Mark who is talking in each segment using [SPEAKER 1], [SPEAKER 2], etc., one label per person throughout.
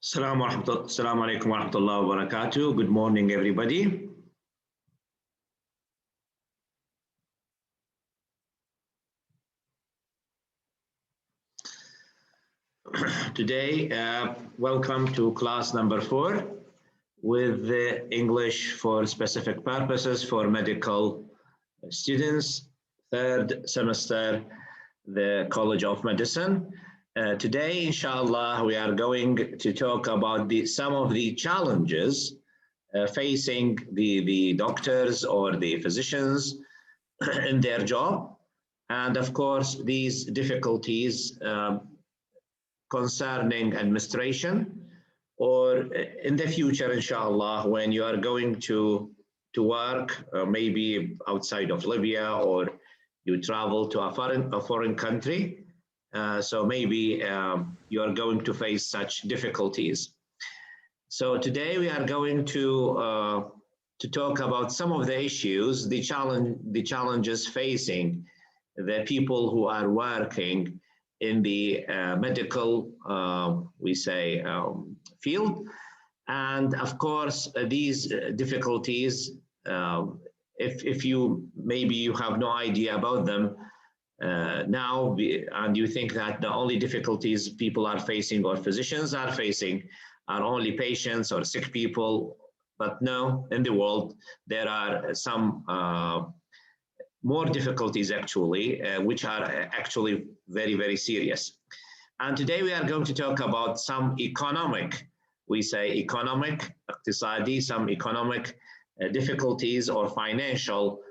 [SPEAKER 1] Assalamu alaikum wa rahmatullahi wa barakatuh. Good morning, everybody. Today, welcome to class number 4 with the English for specific purposes for medical students, third semester, the College of Medicine. Today, inshallah, we are going to talk about some of the challenges facing the doctors or the physicians in their job. And of course, these difficulties concerning administration, or in the future, inshallah, when you are going to work, maybe outside of Libya, or you travel to a foreign country. So maybe you are going to face such difficulties. So today we are going to talk about some of the issues, the challenges facing the people who are working in the medical, field. And of course, these difficulties, if maybe you have no idea about them now, and you think that the only difficulties people are facing or physicians are facing are only patients or sick people, but no, in the world, there are some more difficulties actually, which are actually very, very serious. And today we are going to talk about some economic, اقتصادي, some economic difficulties or financial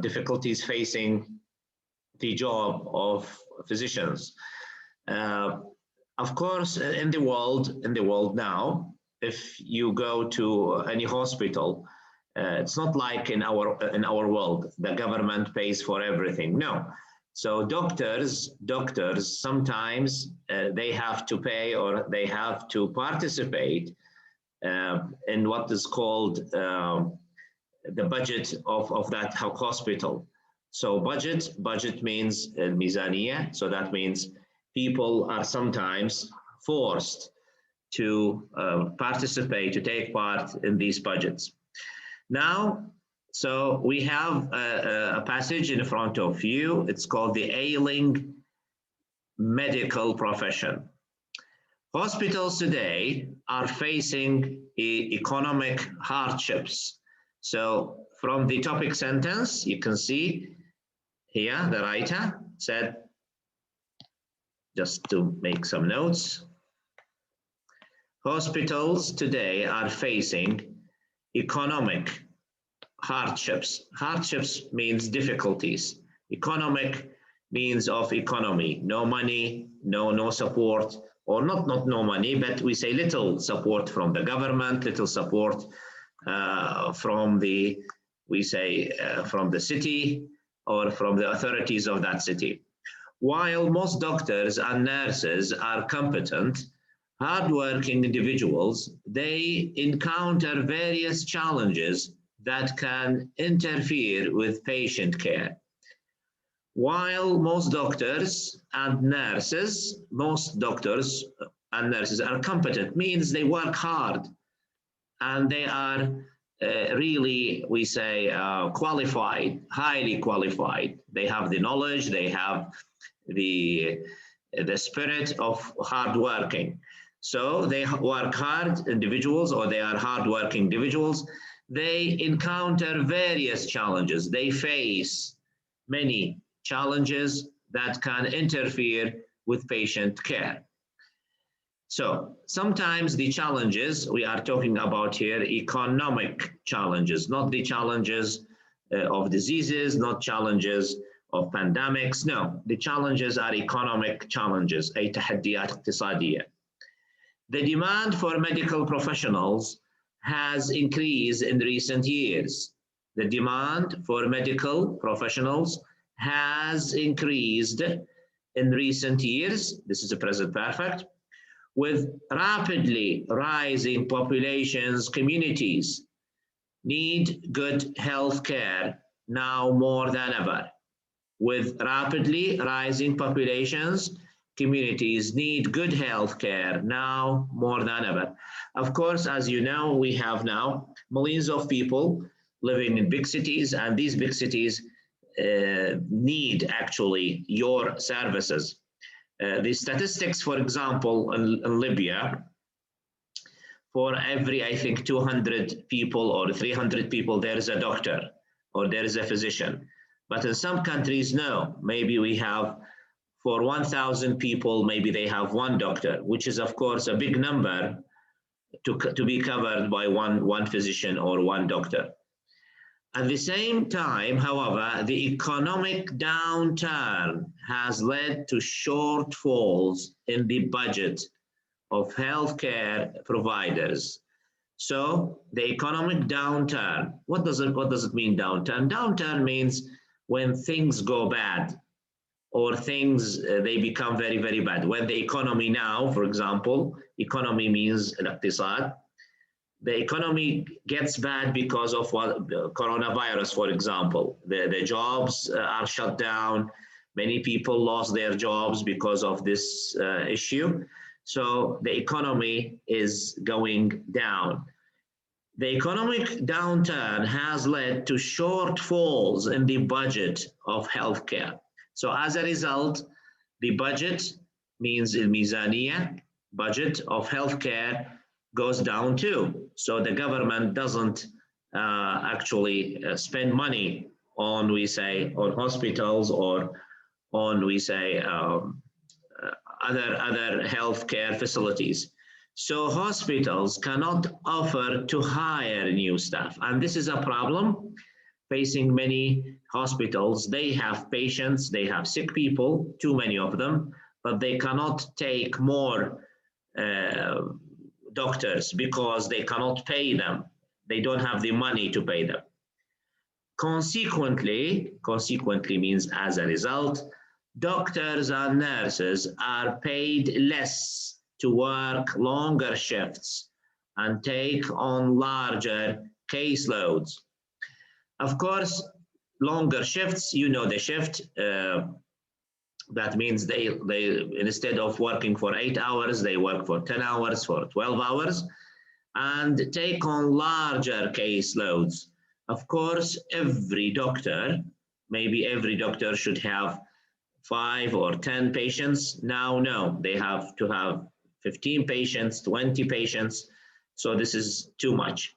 [SPEAKER 1] difficulties facing the job of physicians. Of course, in the world now, if you go to any hospital, it's not like in our world, the government pays for everything. No. So doctors sometimes they have to pay, or they have to participate in what is called the budget of that hospital. So budget means mizaniya. So that means people are sometimes forced to participate, to take part in these budgets. Now, so we have a passage in front of you. It's called the ailing medical profession. Hospitals today are facing economic hardships. So from the topic sentence, you can see here the writer said, just to make some notes, hospitals today are facing economic hardships. Hardships means difficulties. Economic means of economy. No money, no support, or not no money, but we say little support from the government, little support from the, from the city or from the authorities of that city. While most doctors and nurses are competent, hardworking individuals, they encounter various challenges that can interfere with patient care. While most doctors and nurses are competent, means they work hard and they are really, qualified, highly qualified. They have the knowledge, they have the spirit of hard working. So they work hard individuals, or they are hardworking individuals. They encounter various challenges. They face many challenges that can interfere with patient care. So sometimes the challenges we are talking about here, economic challenges, not the challenges of diseases, not challenges of pandemics. No, the challenges are economic challenges, أي تحديات اقتصادية. The demand for medical professionals has increased in recent years. The demand for medical professionals has increased in recent years. This is a present perfect. With rapidly rising populations, communities need good health care now more than ever. With rapidly rising populations, communities need good health care now more than ever. Of course, as you know, we have now millions of people living in big cities, and these big cities need actually your services. The statistics, for example, in Libya, for every, I think, 200 people or 300 people, there is a doctor or there is a physician. But in some countries, no. Maybe we have, for 1,000 people, maybe they have one doctor, which is, of course, a big number to be covered by one physician or one doctor. At the same time, however, the economic downturn has led to shortfalls in the budget of healthcare providers. So the economic downturn, what does it mean, downturn? Downturn means when things go bad or things, they become very, very bad. When the economy now, for example, economy means الاقتصاد, the economy gets bad because of what coronavirus, for example. The jobs are shut down. Many people lost their jobs because of this issue. So the economy is going down. The economic downturn has led to shortfalls in the budget of healthcare. So as a result, the budget means الميزانية, budget of healthcare goes down too. So the government doesn't actually spend money on, we say, on hospitals or on, we say, other healthcare facilities. So hospitals cannot offer to hire new staff. And this is a problem facing many hospitals. They have patients, they have sick people, too many of them, but they cannot take more doctors because they cannot pay them. They don't have the money to pay them. Consequently means as a result, doctors and nurses are paid less to work longer shifts and take on larger caseloads. Of course, longer shifts, you know the shift, that means they instead of working for 8 hours, they work for 10 hours, for 12 hours, and take on larger caseloads. Of course, every doctor, maybe every doctor should have 5 or 10 patients. Now, no, they have to have 15 patients, 20 patients. So this is too much.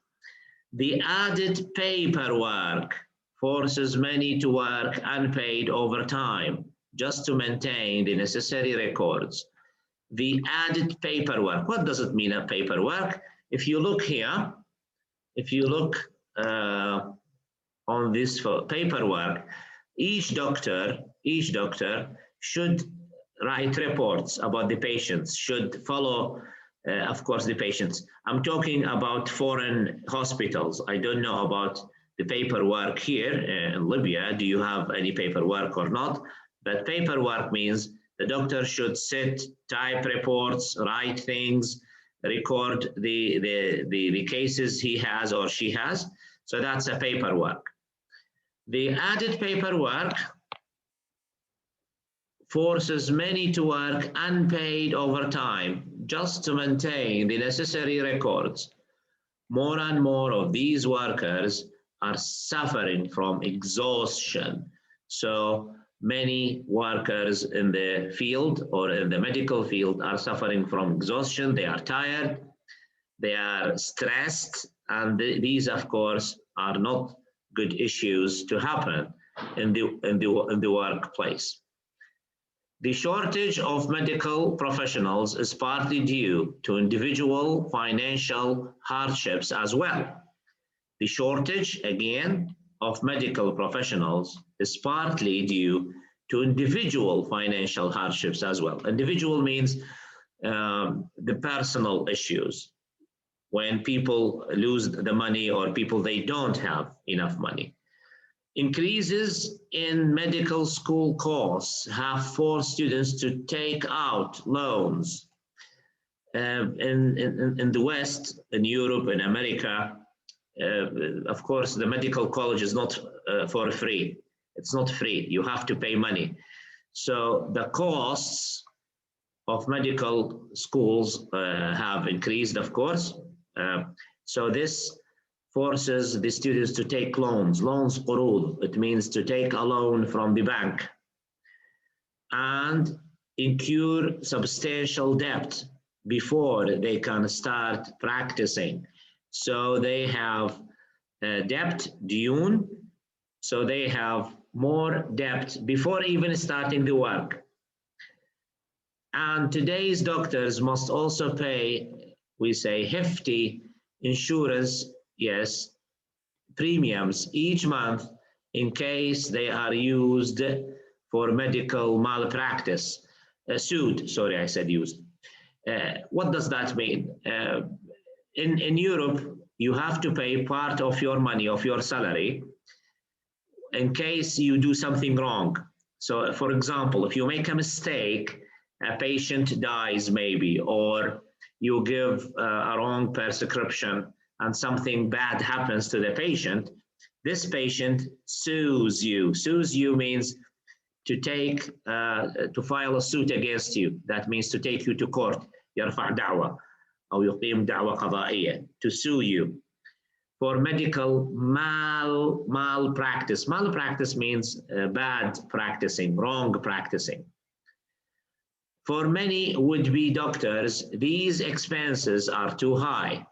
[SPEAKER 1] The added paperwork forces many to work unpaid overtime just to maintain the necessary records. The added paperwork, what does it mean, a paperwork? If you look here, if you look on this paperwork, each doctor should write reports about the patients, should follow, of course, the patients. I'm talking about foreign hospitals. I don't know about the paperwork here in Libya. Do you have any paperwork or not? But paperwork means the doctor should sit, type reports, write things, record the cases he has or she has. So that's a paperwork. The added paperwork forces many to work unpaid overtime just to maintain the necessary records. More and more of these workers are suffering from exhaustion. So many workers in the field or in the medical field are suffering from exhaustion. They are tired, they are stressed, and these, of course, are not good issues to happen in the workplace. The shortage of medical professionals is partly due to individual financial hardships as well. The shortage, again, of medical professionals is partly due to individual financial hardships as well. Individual means the personal issues, when people lose the money or people, they don't have enough money. Increases in medical school costs have forced students to take out loans. In the West, in Europe, in America, of course, the medical college is not for free. It's not free. You have to pay money. So the costs of medical schools have increased, of course. So this forces the students to take loans, قروض. It means to take a loan from the bank and incur substantial debt before they can start practicing. So they have debt, dune, so they have more debt before even starting the work. And today's doctors must also pay, we say, hefty insurance, yes, premiums each month in case they are used for medical malpractice. Sued, sorry, I said used. What does that mean? In Europe, you have to pay part of your money, of your salary, in case you do something wrong. So, for example, if you make a mistake, a patient dies maybe, or you give a wrong prescription and something bad happens to the patient, this patient sues you. Sues you means to take, to file a suit against you. That means to take you to court. يرفع دعوة أو يقيم دعوة قضائية, to sue you for medical malpractice. Malpractice means bad practicing, wrong practicing. For many would-be doctors, these expenses are too high,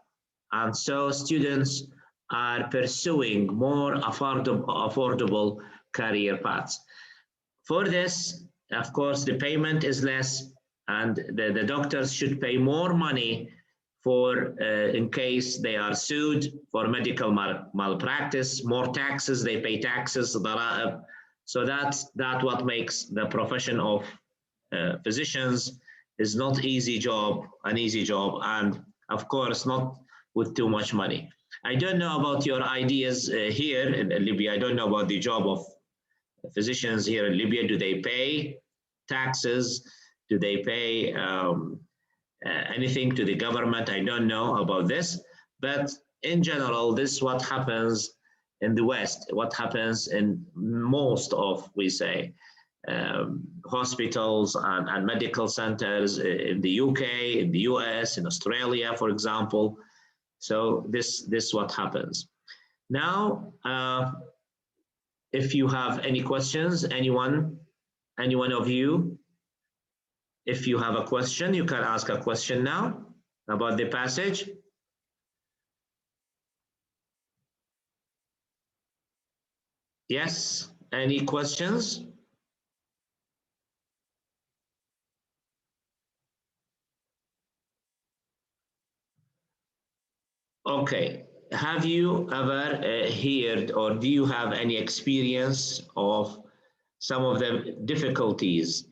[SPEAKER 1] and so students are pursuing more affordable career paths. For this, of course, the payment is less, and the doctors should pay more money for in case they are sued for medical malpractice, more taxes, they pay taxes, so that's what makes the profession of physicians is not an easy job, and of course not with too much money. I don't know about your ideas here in Libya. I don't know about the job of physicians here in Libya. Do they pay taxes? Do they pay anything to the government? I don't know about this, but in general, this is what happens in the West, what happens in most of, we say, hospitals and medical centers in the UK, in the US, in Australia, for example. So this what happens. Now, if you have any questions, anyone of you, if you have a question, you can ask a question now about the passage. Yes, any questions? Okay, have you ever heard, or do you have any experience of some of the difficulties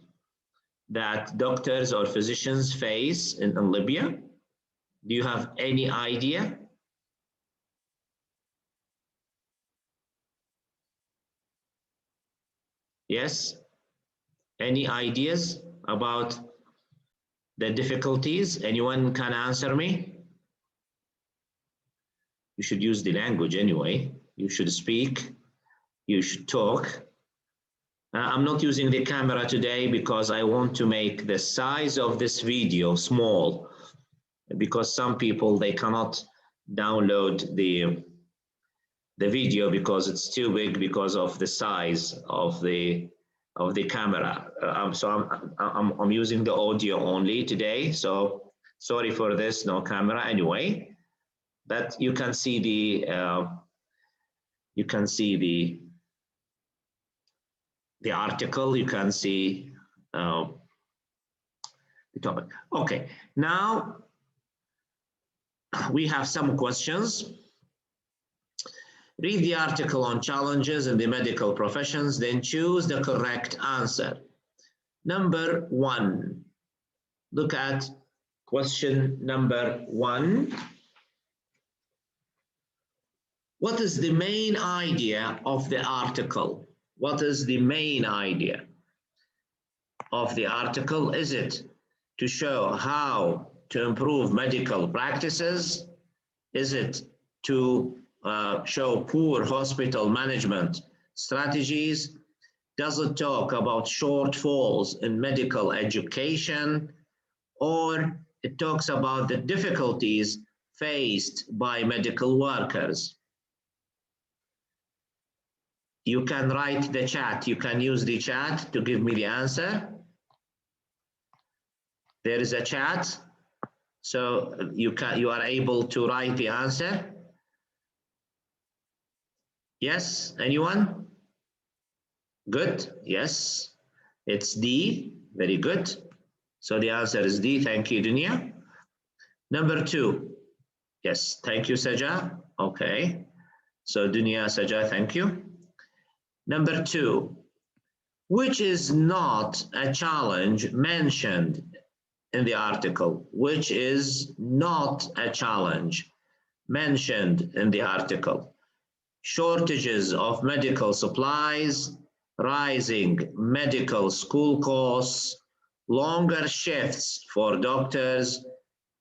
[SPEAKER 1] that doctors or physicians face in Libya? Do you have any idea? Yes? Any ideas about the difficulties? Anyone can answer me? You should use the language anyway. You should speak. You should talk. I'm not using the camera today because I want to make the size of this video small, because some people, they cannot download the video because it's too big because of the size of the camera. So I'm using the audio only today. So sorry for this, no camera anyway. But you can see the article, you can see the topic. Okay, now we have some questions. Read the article on challenges in the medical professions, then choose the correct answer. Number 1, look at question number 1. What is the main idea of the article? What is the main idea of the article? Is it to show how to improve medical practices? Is it to show poor hospital management strategies? Does it talk about shortfalls in medical education? or it talks about the difficulties faced by medical workers. You can write the chat. You can use the chat to give me the answer. There is a chat, so you are able to write the answer. Yes, anyone? Good, yes. It's D, very good. So the answer is D, thank you, Dunya. Number 2, yes, thank you, Saja. Okay, so Dunya, Saja, thank you. Number 2, which is not a challenge mentioned in the article? Which is not a challenge mentioned in the article? Shortages of medical supplies, rising medical school costs, longer shifts for doctors,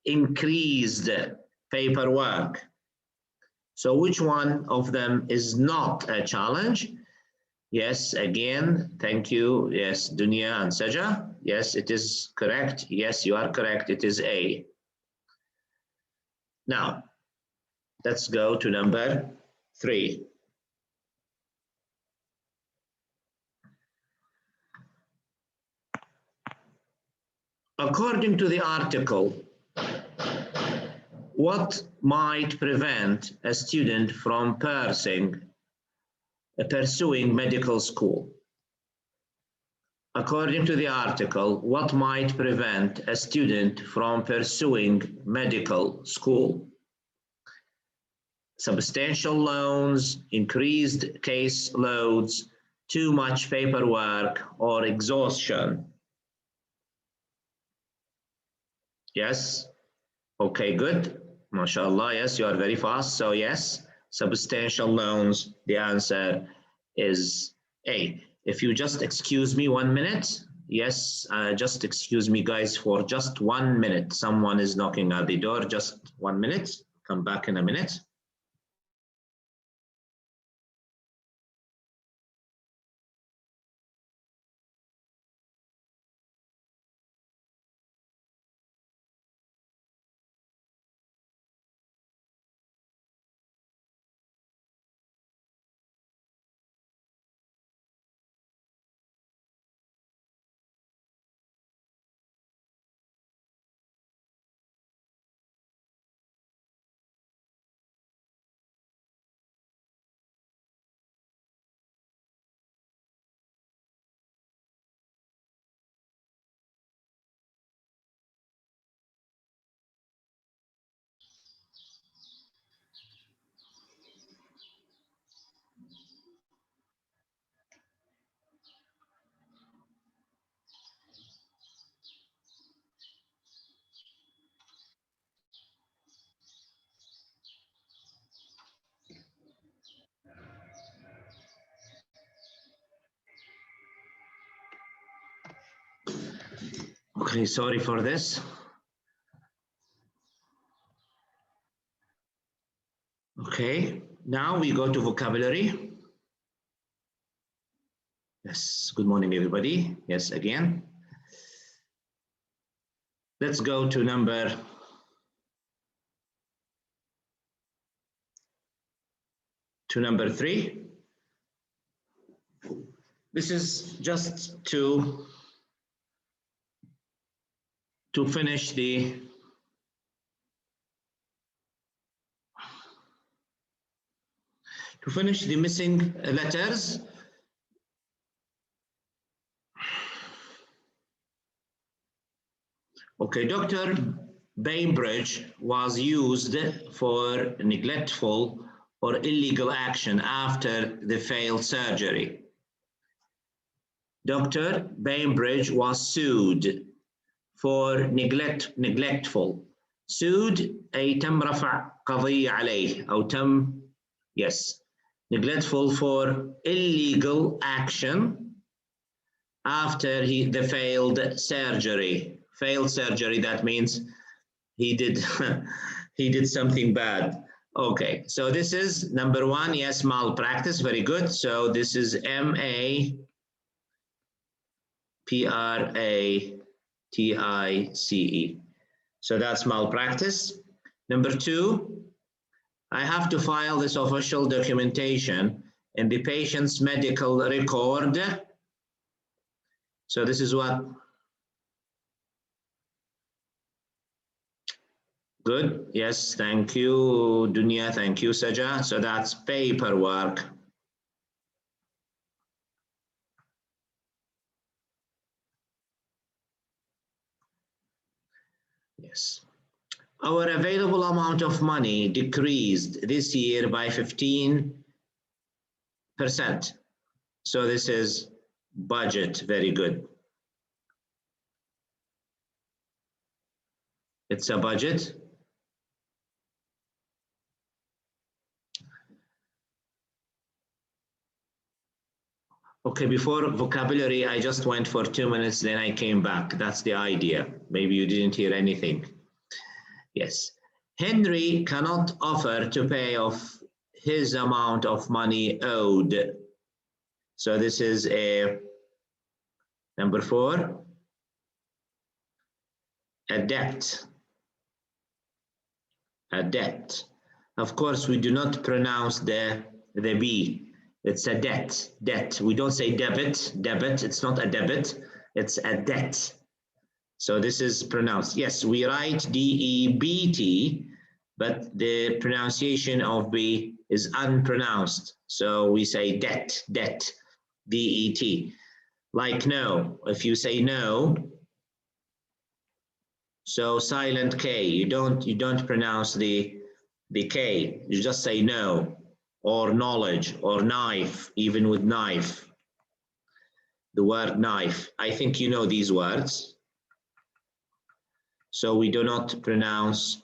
[SPEAKER 1] increased paperwork. So which one of them is not a challenge? Yes, again, thank you. Yes, Dunya and Saja. Yes, it is correct. Yes, you are correct. It is A. Now, let's go to number 3. According to the article, what might prevent a student from pursuing medical school? According to the article, what might prevent a student from pursuing medical school? Substantial loans, increased case loads, too much paperwork, or exhaustion? Yes? Okay, good. MashaAllah, yes, you are very fast. So yes, substantial loans, the answer is A. If you just excuse me 1 minute. Yes, just excuse me, guys, for just 1 minute. Someone is knocking at the door. Just 1 minute. Come back in a minute. Okay, sorry for this. Okay, now we go to vocabulary. Yes, good morning, everybody. Yes, again. Let's go to number 3. This is just to finish the missing letters. Okay, Dr. Bainbridge was used for neglectful or illegal action after the failed surgery. Dr. Bainbridge was sued for neglectful. sued أي تم رفع قضية عليه أو تم neglectful for illegal action after the failed surgery. Failed surgery, that means he did he did something bad. Okay, so this is number 1, yes, malpractice, very good. So this is TICE. So that's malpractice. Number 2, I have to file this official documentation in the patient's medical record. So this is what? Good. Yes, thank you, Dunya. Thank you, Saja. So that's paperwork. Yes. Our available amount of money decreased this year by 15%. So this is budget. Very good. It's a budget. Okay, before vocabulary, I just went for 2 minutes, then I came back. That's the idea. Maybe you didn't hear anything. Yes. Henry cannot offer to pay off his amount of money owed. So this is a number 4, a debt. A debt. Of course, we do not pronounce the B. It's a debt. Debt. We don't say debit. Debit. It's not a debit. It's a debt. So this is pronounced. Yes, we write D-E-B-T, but the pronunciation of B is unpronounced. So we say debt, debt, D-E-T. Like no. If you say no, so silent K. You don't pronounce the K. You just say no, or knowledge, or knife, even with knife. The word knife. I think you know these words. So we do not pronounce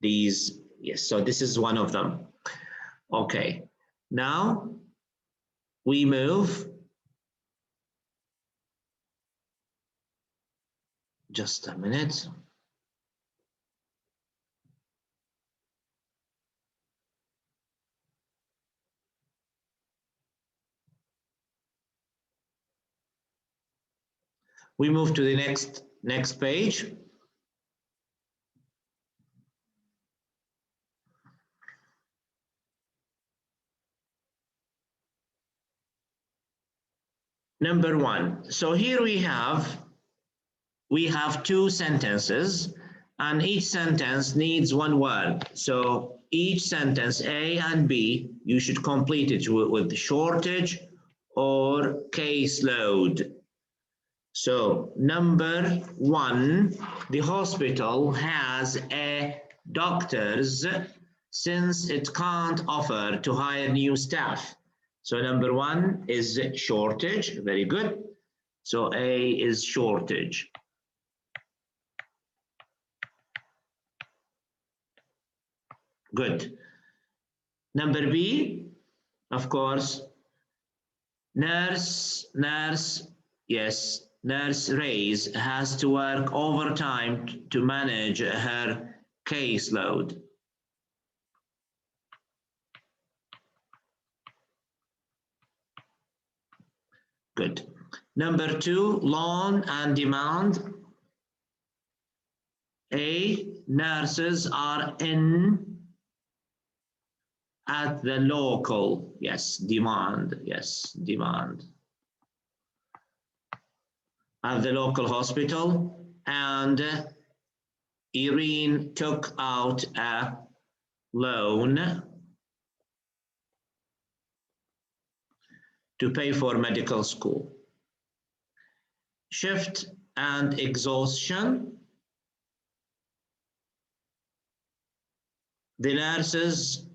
[SPEAKER 1] these. Yes, so this is one of them. Okay, now we move. Just a minute. We move to the next page. Number 1. So here we have 2 sentences, and each sentence needs 1 word. So each sentence, A and B, you should complete it with shortage or caseload. So number 1, the hospital has a doctors since it can't offer to hire new staff. So number 1 is shortage. Very good. So A is shortage. Good. Number B, of course, nurse, yes, Nurse Reyes has to work overtime to manage her caseload. Good. Number 2, loan and demand. A, nurses are in at the local, yes, demand, yes, demand. At the local hospital, and Irene took out a loan to pay for medical school. Shift and exhaustion. The nurses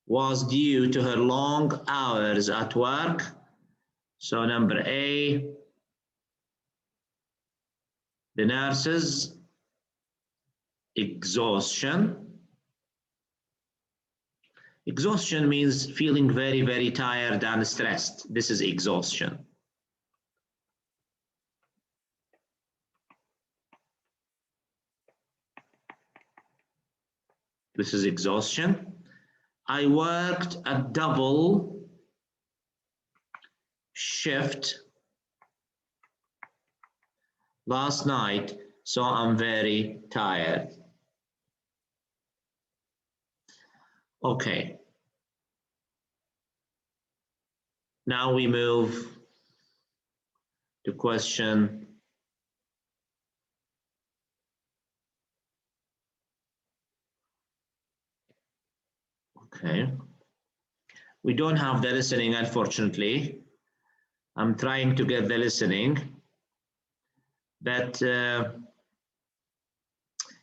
[SPEAKER 1] was due to her long hours at work. So number A, the nurses, exhaustion. Exhaustion means feeling very, very tired and stressed. This is exhaustion. This is exhaustion. I worked a double shift last night, So I'm very tired. Okay. Now we move to question. Okay. We don't have the listening, unfortunately. I'm trying to get the listening, but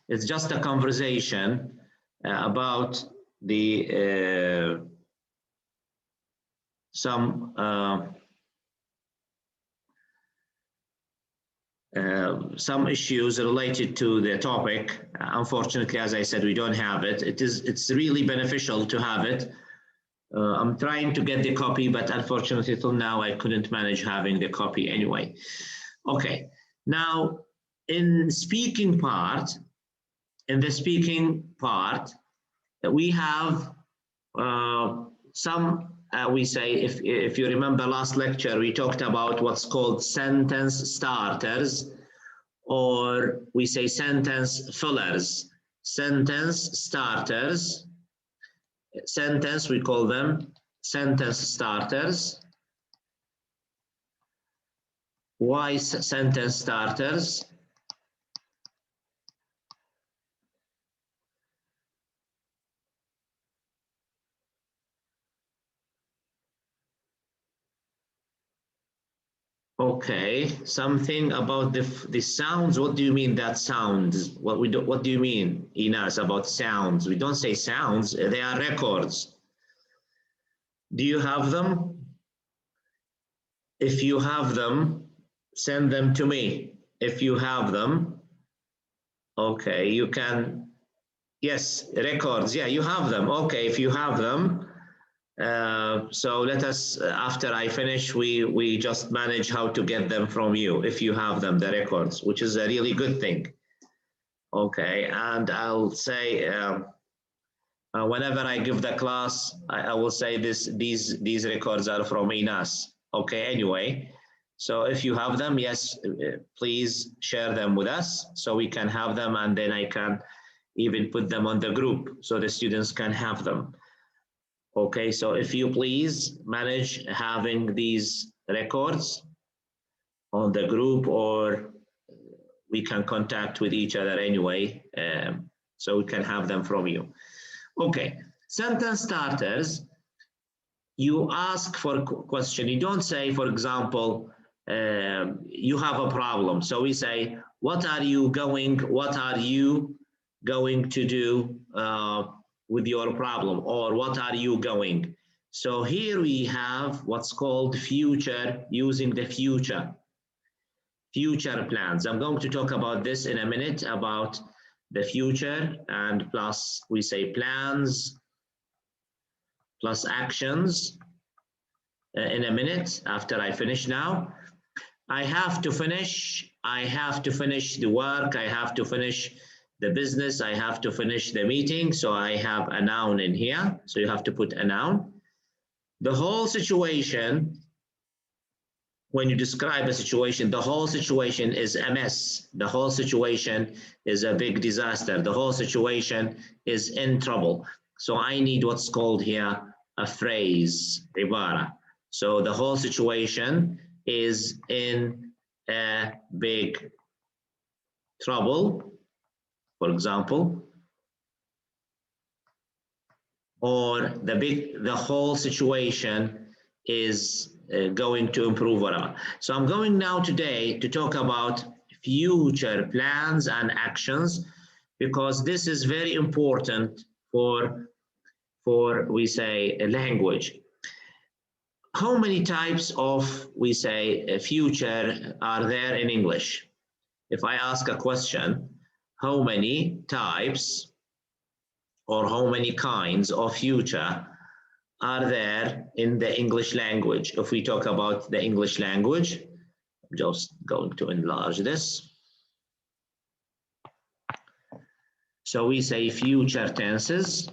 [SPEAKER 1] it's just a conversation about the some issues related to the topic. Unfortunately, as I said, we don't have it. It's really beneficial to have it. I'm trying to get the copy, but unfortunately till now I couldn't manage having the copy anyway. Okay, now in the speaking part, we have some, we say, if you remember last lecture, we talked about what's called sentence starters, or we say sentence fillers. Sentence starters, we call them sentence starters. Why sentence starters? Okay, something about the sounds. What do you mean that sounds? What do you mean, Inas, about sounds? We don't say sounds, they are records. Do you have them? If you have them, send them to me. If you have them, okay, you can, yes, records, yeah, you have them. Okay, if you have them, so let us, after I finish, we just manage how to get them from you, if you have them, the records, which is a really good thing. Okay, and I'll say, whenever I give the class, I will say these records are from Inas. Okay, anyway, so if you have them, yes, please share them with us so we can have them, and then I can even put them on the group so the students can have them. Okay, so if you please manage having these records on the group, or we can contact with each other anyway, so we can have them from you. Okay, sentence starters, you ask for a question. You don't say, for example, you have a problem. So we say, what are you going to do with your problem, or what are you going? So here we have what's called future, using the future plans. I'm going to talk about this in a minute, about the future, and plus we say plans plus actions in a minute after I finish now. I have to finish the work, I have to finish the business, I have to finish the meeting, so I have a noun in here, so you have to put a noun. The whole situation, when you describe a situation, the whole situation is a mess, the whole situation is a big disaster, the whole situation is in trouble. So I need what's called here a phrase, ibara. So the whole situation is in a big trouble, for example, or the whole situation is going to improve, whatever. So I'm going now today to talk about future plans and actions, because this is very important for we say a language. How many types of, we say, future are there in English? If I ask a question, how many types or how many kinds of future are there in the English language? If we talk about the English language, I'm just going to enlarge this. So we say future tenses.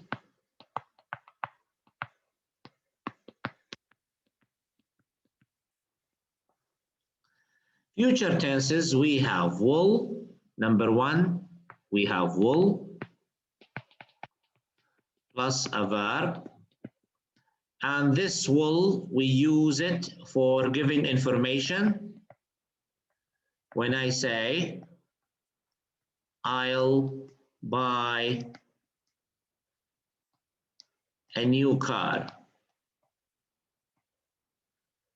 [SPEAKER 1] Future tenses, we have will, Number one, we have will plus a verb. And this will, we use it for giving information. When I say, I'll buy a new car.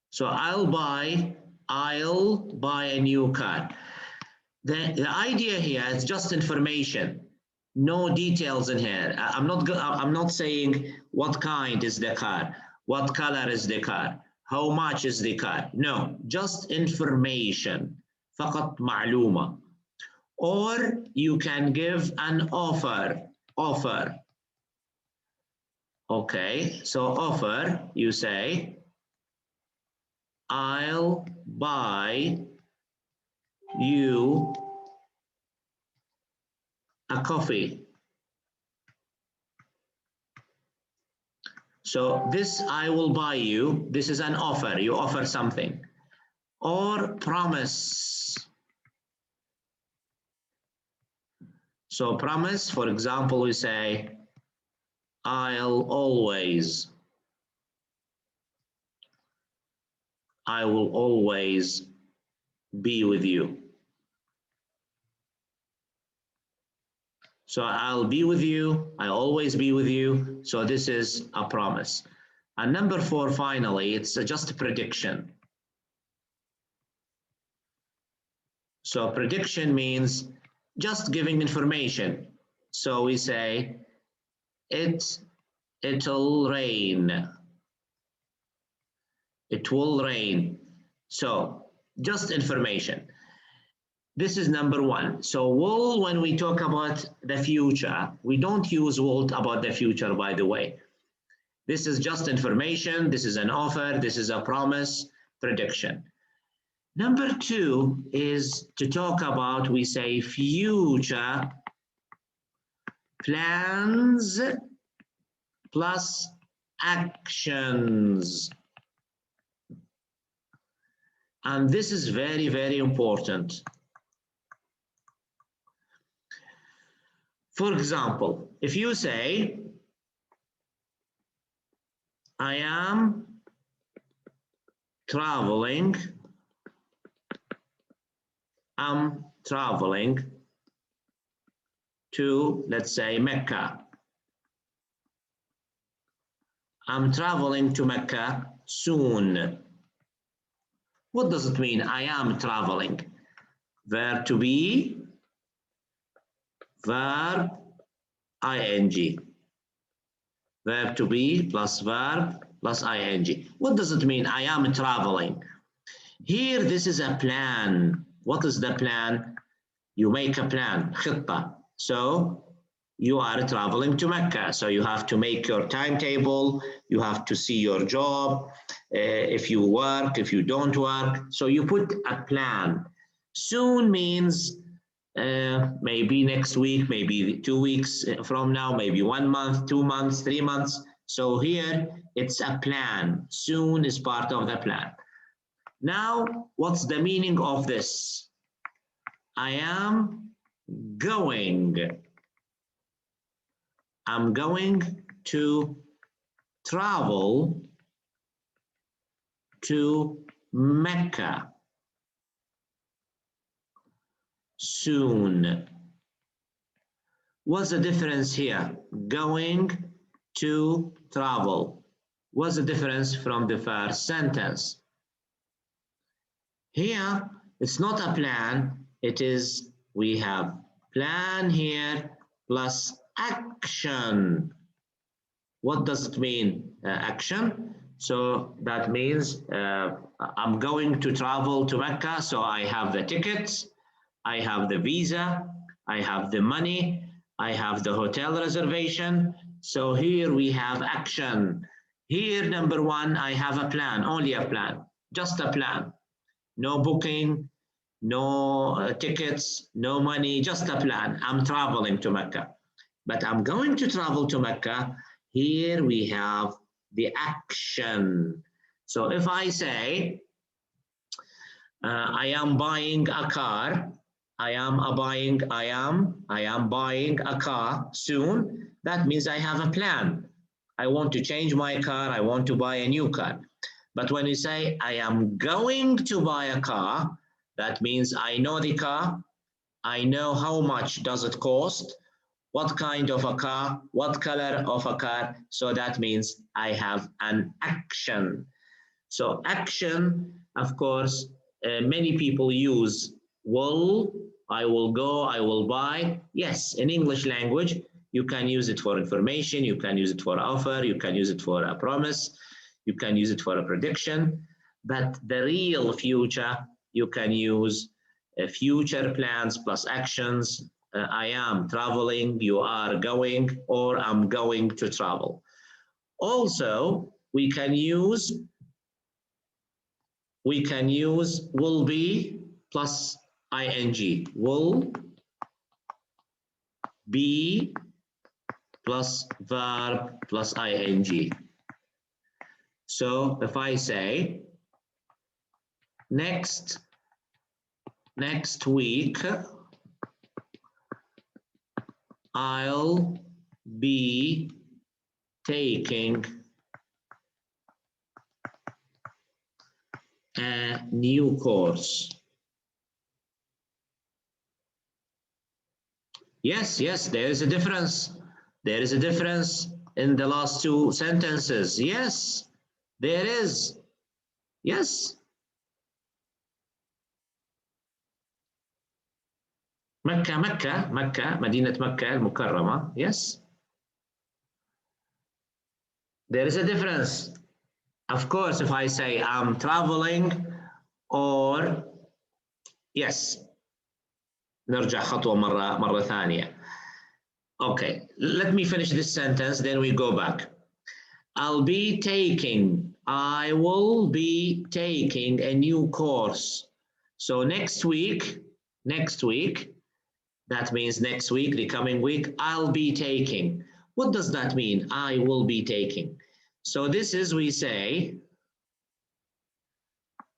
[SPEAKER 1] So I'll buy a new car. The idea here is just information, no details in here. I'm not saying what kind is the car, what color is the car, how much is the car. No, just information. فقط معلومة. Or you can give an offer. Okay, so offer, you say, I'll buy you a coffee. So this I will buy you, this is an offer, you offer something. Or promise. So promise, for example, we say, I will always be with you. So I'll be with you, I always be with you. So this is a promise. And number four, finally, it's just a prediction. So prediction means just giving information. So we say, it'll rain. It will rain. So just information. This is number one. So will, when we talk about the future, we don't use will about the future, by the way. This is just information. This is an offer. This is a promise, prediction. Number two is to talk about, we say, future plans plus actions. And this is very, very important. For example, if you say, I am traveling, I'm traveling to, let's say, Mecca. I'm traveling to Mecca soon. What does it mean? I am traveling. Verb to be, verb, ing. Verb to be plus verb plus ing. What does it mean? I am traveling. Here, this is a plan. What is the plan? You make a plan, خطة. So you are traveling to Mecca. So you have to make your timetable. You have to see your job. If you work, if you don't work. So you put a plan. Soon means maybe next week, maybe 2 weeks from now, maybe 1 month, 2 months, 3 months. So here it's a plan. Soon is part of the plan. Now, what's the meaning of this? I am going. I'm going to travel to Mecca soon. What's the difference here? Going to travel. What's the difference from the first sentence? Here, it's not a plan. It is, we have plan here plus action. What does it mean, action? So that means I'm going to travel to Mecca, so I have the tickets, I have the visa, I have the money, I have the hotel reservation. So here we have action. Here, number one, I have a plan, only a plan, just a plan. No booking, no tickets, no money, just a plan. I'm traveling to Mecca. But I'm going to travel to Mecca. Here we have the action. So if I say, I am buying a car, I am buying a car soon. That means I have a plan. I want to change my car. I want to buy a new car. But when you say I am going to buy a car, that means I know the car. I know how much does it cost, what kind of a car, what color of a car. So that means I have an action. So action, of course, many people use will, I will go, I will buy. Yes, in English language, you can use it for information, you can use it for offer, you can use it for a promise, you can use it for a prediction. But the real future, you can use future plans plus actions. I am traveling, you are going, or I'm going to travel. Also, we can use will be plus ing. Will be plus verb plus ing. So if I say next week I'll be taking a new course. Yes, there is a difference. There is a difference in the last two sentences. Yes, there is. Yes. مكة مدينة مكة المكرمة. Yes. There is a difference. Of course, if I say I'm traveling or yes. نرجع خطوة مرة ثانية. Okay, let me finish this sentence, then we go back. I will be taking a new course. So next week, that means next week, the coming week, I'll be taking. What does that mean? I will be taking. So this is, we say,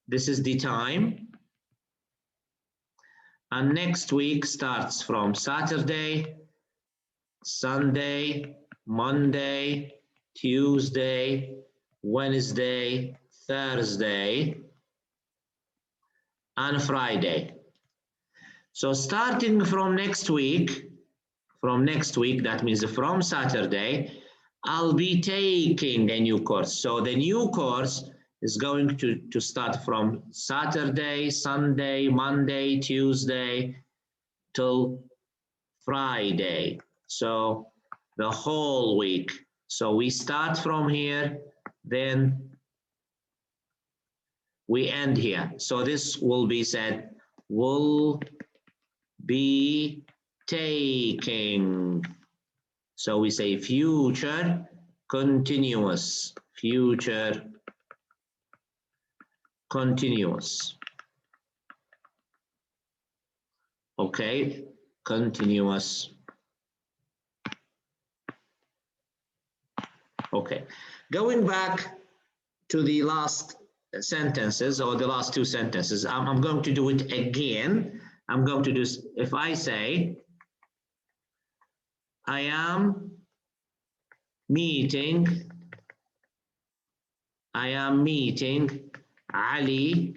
[SPEAKER 1] this is the time. And next week starts from Saturday, Sunday, Monday, Tuesday, Wednesday, Thursday, and Friday. So starting from next week, that means from Saturday, I'll be taking a new course. So the new course is going to start from Saturday, Sunday, Monday, Tuesday, till Friday. So the whole week. So we start from here, then we end here. So this will be said, will be taking. So we say future continuous, future continuous. Okay, continuous. Okay, going back to the last sentences or the last two sentences, I'm going to do it again. I'm going to do, if I say, I am meeting Ali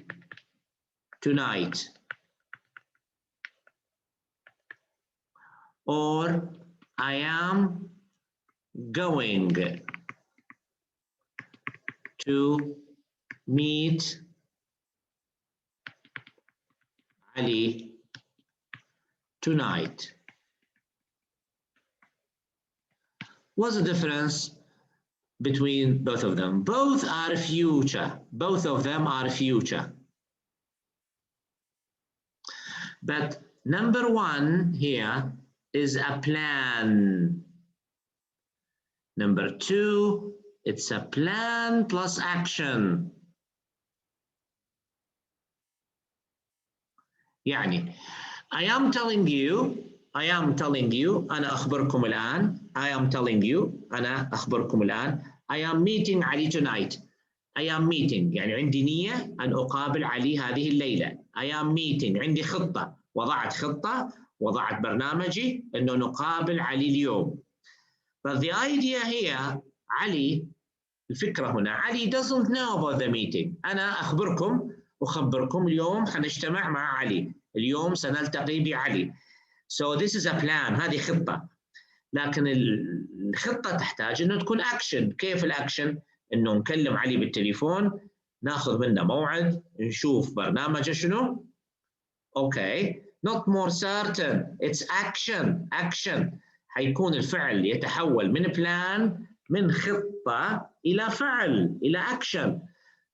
[SPEAKER 1] tonight. Or I am going to meet Ali tonight. What's the difference between both of them? Both are future. Both of them are future. But number one here is a plan. Number two, it's a plan plus action. يعني I am telling you أنا أخبركم الآن. I am telling you أنا أخبركم الآن. I am meeting Ali tonight. I am meeting يعني عندي نية أن أقابل علي هذه الليلة. I am meeting عندي خطة وضعت خطة، وضعت برنامجي إنه نقابل علي اليوم. But the idea here علي، الفكرة هنا علي doesn't know about the meeting. أنا أخبركم اليوم حنجتمع مع علي، اليوم سنلتقي بعلي. So this is a plan، هذه خطة. لكن الخطة تحتاج إنه تكون أكشن. كيف الأكشن؟ إنه نكلم علي بالتليفون، ناخذ منه موعد، نشوف برنامجه شنو. أوكي، not more certain، it's action. حيكون الفعل يتحول من بلان، من خطة إلى فعل، إلى أكشن.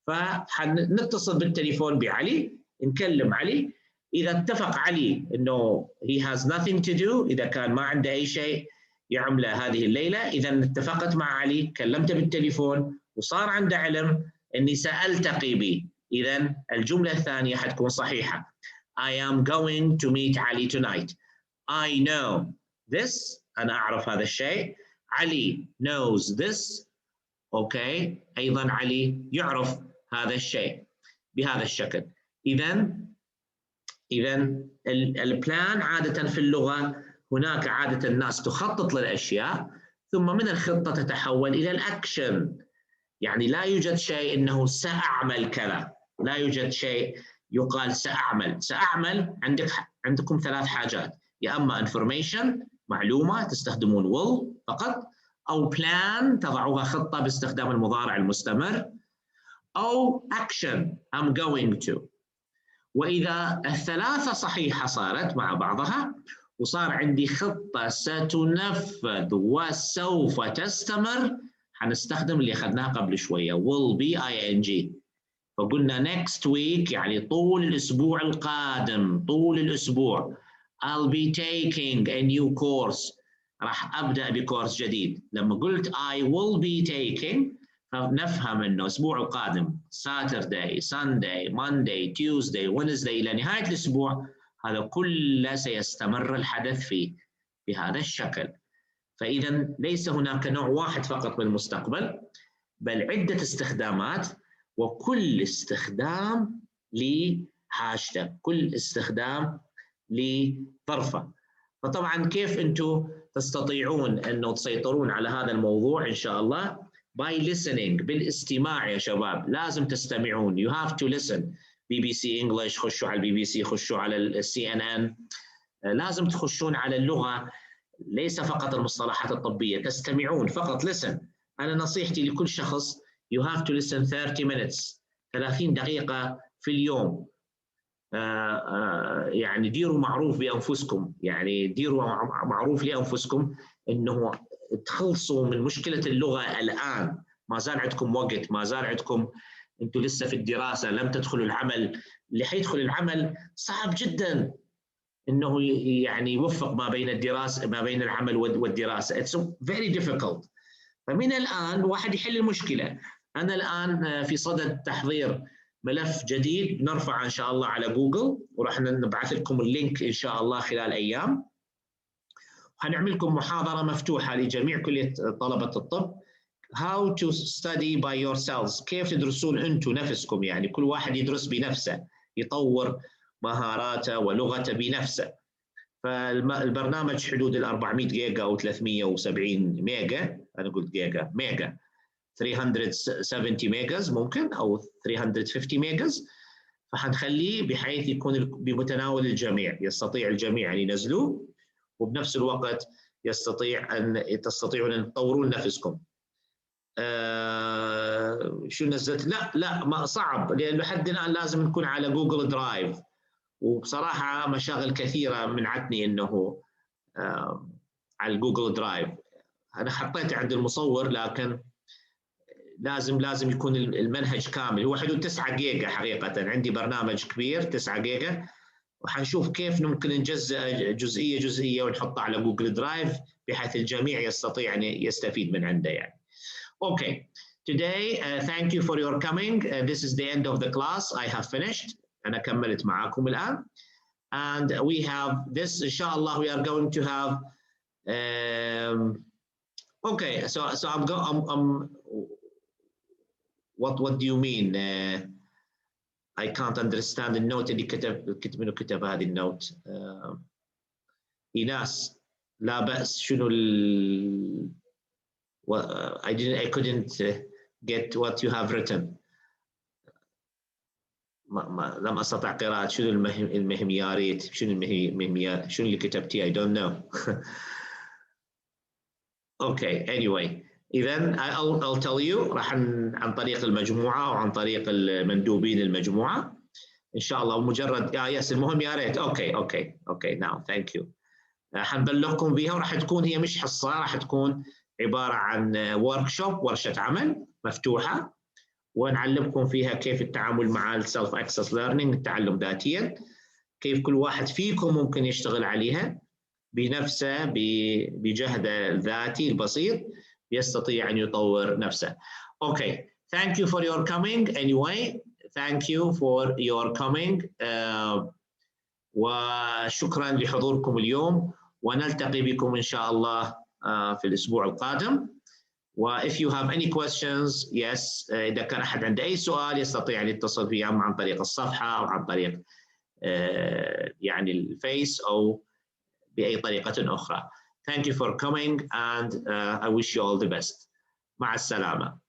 [SPEAKER 1] فحنتصل بالتليفون بعلي، نكلم علي، إذا اتفق علي إنه he has nothing to do، إذا كان ما عنده أي شيء يعمله هذه الليلة، إذا اتفقت مع علي، كلمته بالتليفون وصار عنده علم إني سألتقي به، إذا الجملة الثانية حتكون صحيحة. I am going to meet Ali tonight. I know this، أنا أعرف هذا الشيء. علي knows this. أوكي، أيضا علي يعرف هذا الشيء بهذا الشكل. إذا البلان عادة في اللغة هناك عادة الناس تخطط للأشياء، ثم من الخطة تتحول إلى الأكشن. يعني لا يوجد شيء إنه سأعمل كذا، لا يوجد شيء يقال سأعمل. عندكم ثلاث حاجات، يا أما information، معلومة تستخدمون will فقط، أو plan تضعوها خطة باستخدام المضارع المستمر، أو action I'm going to. وإذا الثلاثة صحيحة صارت مع بعضها وصار عندي خطة ستنفذ وسوف تستمر، حنستخدم اللي أخذناها قبل شوية will be ing. فقلنا next week يعني طول الأسبوع القادم، طول الأسبوع. I'll be taking a new course، راح أبدأ بكورس جديد. لما قلت I will be taking فنفهم أنه الأسبوع القادم Saturday, Sunday, Monday, Tuesday, Wednesday إلى نهاية الأسبوع، هذا كله سيستمر الحدث فيه بهذا الشكل. فإذا ليس هناك نوع واحد فقط من المستقبل، بل عدة استخدامات، وكل استخدام لحاجته، كل استخدام لظرفه. فطبعا كيف أنتم تستطيعون أنه تسيطرون على هذا الموضوع إن شاء الله؟ by listening، بالاستماع يا شباب. لازم تستمعون، you have to listen. BBC English، خشوا على البي بي سي، خشوا على السي ان ان، لازم تخشون على اللغة، ليس فقط المصطلحات الطبية، تستمعون فقط. listen. أنا نصيحتي لكل شخص you have to listen 30 minutes، 30 دقيقة في اليوم. يعني ديروا معروف بأنفسكم، يعني ديروا معروف لأنفسكم أنه تخلصوا من مشكلة اللغة الآن. ما زال عندكم وقت، ما زال عندكم، أنتم لسه في الدراسة، لم تدخلوا العمل. اللي حيدخل العمل صعب جدا أنه يعني يوفق ما بين الدراسة، ما بين العمل والدراسة. It's very difficult. فمن الآن واحد يحل المشكلة. أنا الآن في صدد تحضير ملف جديد نرفعه إن شاء الله على جوجل، وراح نبعث لكم اللينك إن شاء الله خلال أيام. وحنعمل لكم محاضرة مفتوحة لجميع كلية طلبة الطب، how to study by yourselves، كيف تدرسون أنتم نفسكم، يعني كل واحد يدرس بنفسه، يطور مهاراته ولغته بنفسه. فالبرنامج حدود ال 400 جيجا أو 370 ميجا، أنا قلت جيجا، ميجا، 370 ميجاز ممكن أو 350 ميجاز. فحنخليه بحيث يكون بمتناول الجميع، يستطيع الجميع أن ينزلوه، وبنفس الوقت تستطيعون أن تطورون نفسكم. شو نزلت؟ لا ما صعب، لأنه لحد الآن لازم نكون على جوجل درايف، وبصراحة مشاغل كثيرة منعتني أنه على الجوجل درايف. أنا حطيته عند المصور، لكن لازم يكون المنهج كامل. هو حدود 9 جيجا حقيقة، عندي برنامج كبير 9 جيجا، وحنشوف كيف ممكن نجزء جزئية ونحطها على جوجل درايف بحيث الجميع يستطيع أن يستفيد من عنده يعني. Okay, today thank you for your coming. This is the end of the class. I have finished. أنا كملت معاكم الآن. And we have this, inshallah, we are going to have okay, so I'm what do you mean? I can't understand النوت اللي منو كتب هذه النوت. إيناس لا بأس. شنو I couldn't get what you have written. لم أستطع قراءة. شنو المهم يا ريت. شنو المهم شنو اللي كتبتيه؟ I don't know. Okay, anyway. إذا I'll tell you راح عن طريق المجموعة وعن طريق المندوبين المجموعة إن شاء الله. مجرد يس المهم يا ريت. Okay now thank you. حنبلغكم بها وراح تكون هي مش حصة، راح تكون عبارة عن workshop، ورشة عمل مفتوحة، ونعلمكم فيها كيف التعامل مع السلف اكسس ليرنينج، التعلم ذاتيا، كيف كل واحد فيكم ممكن يشتغل عليها بنفسه بجهده الذاتي البسيط يستطيع أن يطور نفسه. Okay, thank you for your coming anyway. Thank you for your coming. وشكرا لحضوركم اليوم، ونلتقي بكم إن شاء الله في الأسبوع القادم. و if you have any questions, yes, إذا كان أحد عنده أي سؤال يستطيع أن يتصل بي عن طريق الصفحة أو عن طريق يعني الفيس أو بأي طريقة أخرى. Thank you for coming and I wish you all the best. مع السلامة.